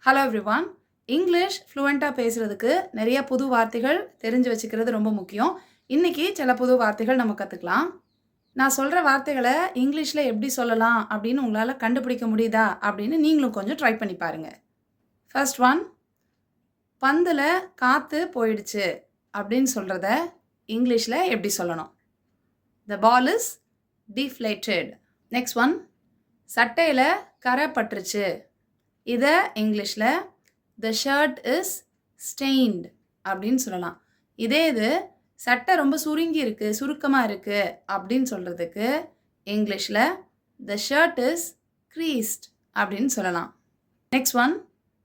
Hello everyone. English ஃப்ளூவெண்ட்டாக பேசுகிறதுக்கு நிறைய புது வார்த்தைகள் தெரிஞ்சு வச்சுக்கிறது ரொம்ப முக்கியம். இன்றைக்கி சில புது வார்த்தைகள் நம்ம கற்றுக்கலாம். நான் சொல்கிற வார்த்தைகளை இங்கிலீஷில் எப்படி சொல்லலாம் அப்படின்னு உங்களால் கண்டுபிடிக்க முடியுதா அப்படின்னு நீங்களும் கொஞ்சம் ட்ரை பண்ணி பாருங்கள். ஃபர்ஸ்ட் ஒன், பந்தில் காற்று போயிடுச்சு அப்படின்னு சொல்கிறத இங்கிலீஷில் எப்படி சொல்லணும்? த ball is deflated. Next one, சட்டையில் கரை பட்டுருச்சு. இதை இங்கிலீஷில் த ஷர்ட் இஸ் ஸ்டெயின்ட் அப்படின்னு சொல்லலாம். இது சட்டை ரொம்ப சுருங்கி இருக்குது, சுருக்கமாக இருக்குது அப்படின்னு சொல்கிறதுக்கு இங்கிலீஷில் த ஷர்ட் இஸ் க்ரீஸ்ட் அப்படின்னு சொல்லலாம். நெக்ஸ்ட் ஒன்,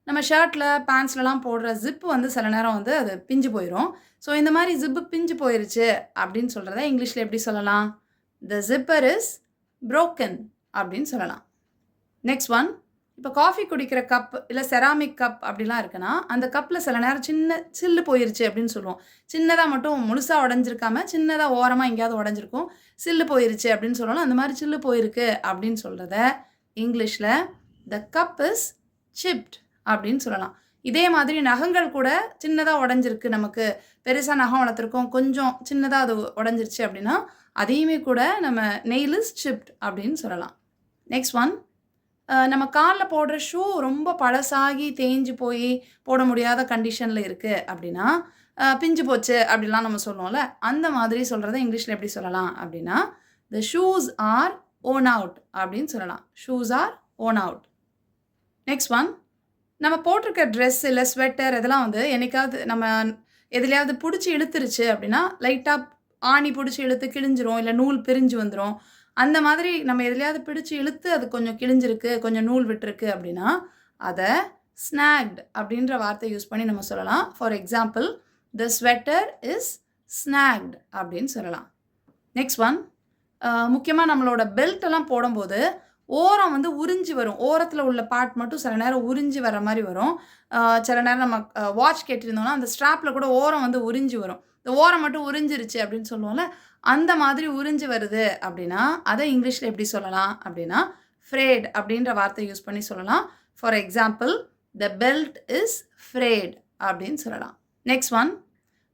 நம்ம ஷர்ட்டில் பேண்ட்ஸ்லலாம் போடுற ஜிப்பு சில நேரம் அது பிஞ்சு போயிடும். ஸோ இந்த மாதிரி ஜிப்பு பிஞ்சு போயிருச்சு அப்படின்னு சொல்கிறத இங்கிலீஷில் எப்படி சொல்லலாம்? த ஜிப்பர் இஸ் ப்ரோக்கன் அப்படின்னு சொல்லலாம். நெக்ஸ்ட் ஒன், இப்போ காஃபி குடிக்கிற கப் இல்லை செராமிக் கப் அப்படிலாம் இருக்குன்னா அந்த கப்பில் சில நேரம் சில்லு போயிருச்சு அப்படின்னு சொல்லுவோம். சின்னதாக மட்டும் முழுசாக உடஞ்சிருக்காம சின்னதாக ஓரமாக எங்கேயாவது உடஞ்சிருக்கும், சில்லு போயிருச்சு அப்படின்னு சொல்லலாம். அந்த மாதிரி சில்லு போயிருக்கு அப்படின்னு சொல்கிறத இங்கிலீஷில் த கப் இஸ் சிப்ட் அப்படின்னு சொல்லலாம். இதே மாதிரி நகங்கள் கூட சின்னதாக உடஞ்சிருக்கு, நமக்கு பெருசாக நகம் வளர்த்துருக்கோம், கொஞ்சம் சின்னதாக அது உடஞ்சிருச்சு அப்படின்னா அதையுமே கூட நம்ம நெயில் இஸ் சிப்ட் அப்படின்னு சொல்லலாம். நெக்ஸ்ட் ஒன், நம்ம காலில் போடுற ஷூ ரொம்ப பழசாகி தேஞ்சு போய் போட முடியாத கண்டிஷனில் இருக்குது அப்படின்னா பிஞ்சு போச்சு அப்படிலாம் நம்ம சொல்லுவோம்ல, அந்த மாதிரி சொல்கிறத இங்கிலீஷில் எப்படி சொல்லலாம் அப்படின்னா the shoes our own out அப்படின்னு சொல்லலாம். Shoes our own out. Next one, நம்ம போட்டிருக்க ட்ரெஸ் இல்லை ஸ்வெட்டர் இதெல்லாம் என்னைக்காவது நம்ம எதுலையாவது பிடிச்சி இழுத்துருச்சு அப்படின்னா லைட்டாக ஆணி பிடிச்சி இழுத்து கிழிஞ்சிரும், இல்லை நூல் பிரிஞ்சு வந்துடும். அந்த மாதிரி நம்ம எதுலையாவது பிடிச்சி இழுத்து அது கொஞ்சம் கிழிஞ்சிருக்கு, கொஞ்சம் நூல் விட்டுருக்கு அப்படின்னா அதை ஸ்நாக்ட் அப்படின்ற வார்த்தை யூஸ் பண்ணி நம்ம சொல்லலாம். For example, the sweater is snagged அப்படின்னு சொல்லலாம். நெக்ஸ்ட் ஒன், முக்கியமாக நம்மளோட பெல்ட்டெல்லாம் போடும்போது ஓரம் உறிஞ்சி வரும். ஓரத்தில் உள்ள பார்ட் மட்டும் சில நேரம் உறிஞ்சி வர மாதிரி வரும். சில நேரம் நம்ம வாட்ச் கேட்டிருந்தோம்னா அந்த ஸ்ட்ராப்பில் கூட ஓரம் உறிஞ்சி வரும். இந்த ஓரம் மட்டும் உறிஞ்சிருச்சு அப்படின்னு சொல்லுவோம்ல, அந்த மாதிரி உறிஞ்சி வருது அப்படின்னா அதை இங்கிலீஷில் எப்படி சொல்லலாம் அப்படின்னா ஃப்ரேட் அப்படின்ற வார்த்தை யூஸ் பண்ணி சொல்லலாம். For example, the belt is frayed அப்படின்னு சொல்லலாம். நெக்ஸ்ட் ஒன்,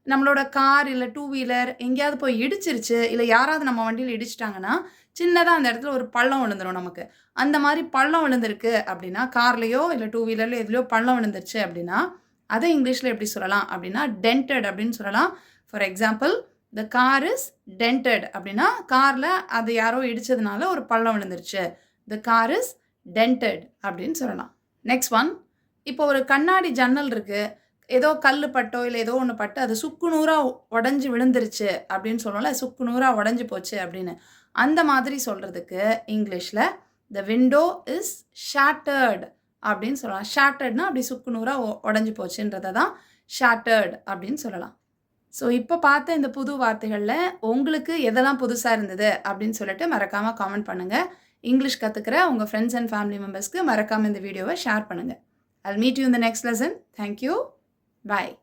நம்மளோட கார் இல்லை டூ வீலர் எங்கேயாவது போய் இடிச்சிருச்சு, இல்லை யாராவது நம்ம வண்டியில் இடிச்சிட்டாங்கன்னா சின்னதாக அந்த இடத்துல ஒரு பள்ளம் விழுந்துடும் நமக்கு. அந்த மாதிரி பள்ளம் விழுந்திருக்கு அப்படின்னா கார்லேயோ இல்லை டூ வீலர்லையோ எதுலையோ பள்ளம் விழுந்துருச்சு அப்படின்னா அதை இங்கிலீஷில் எப்படி சொல்லலாம் அப்படின்னா டென்டட் அப்படின்னு சொல்லலாம். For example, the car is tinted அப்படின்னா காரில் அது யாரோ இடித்ததுனால ஒரு பள்ளம் விழுந்துருச்சு. த கார் இஸ் டென்டட் அப்படின்னு சொல்லலாம். நெக்ஸ்ட் ஒன், இப்போ ஒரு கண்ணாடி ஜன்னல் இருக்குது, ஏதோ கல் பட்டோ இல்லை ஏதோ ஒன்று பட்டு அது சுக்கு நூறாக உடஞ்சி விழுந்துருச்சு அப்படின்னு சொல்லல, சுக்கு நூறாக உடஞ்சி போச்சு அப்படின்னு. அந்த மாதிரி சொல்கிறதுக்கு இங்கிலீஷில் த விண்டோ இஸ் ஷேட்டர்ட் அப்படின்னு சொல்லலாம். ஷேட்டர்ட்னா அப்படி சுக்கு நூறாக உடஞ்சி போச்சுன்றதை தான் ஷேட்டர்ட் அப்படின்னு சொல்லலாம். ஸோ இப்போ பார்த்த இந்த புது வார்த்தைகளில் உங்களுக்கு எதெல்லாம் புதுசாக இருந்தது அப்படின்னு சொல்லிட்டு மறக்காமல் காமெண்ட் பண்ணுங்கள். இங்கிலீஷ் கற்றுக்கிற உங்கள் ஃப்ரெண்ட்ஸ் அண்ட் ஃபேமிலி மெம்பர்ஸ்க்கு மறக்காமல் இந்த வீடியோவை ஷேர் பண்ணுங்கள். I'll meet you in the next lesson. Thank you. Bye.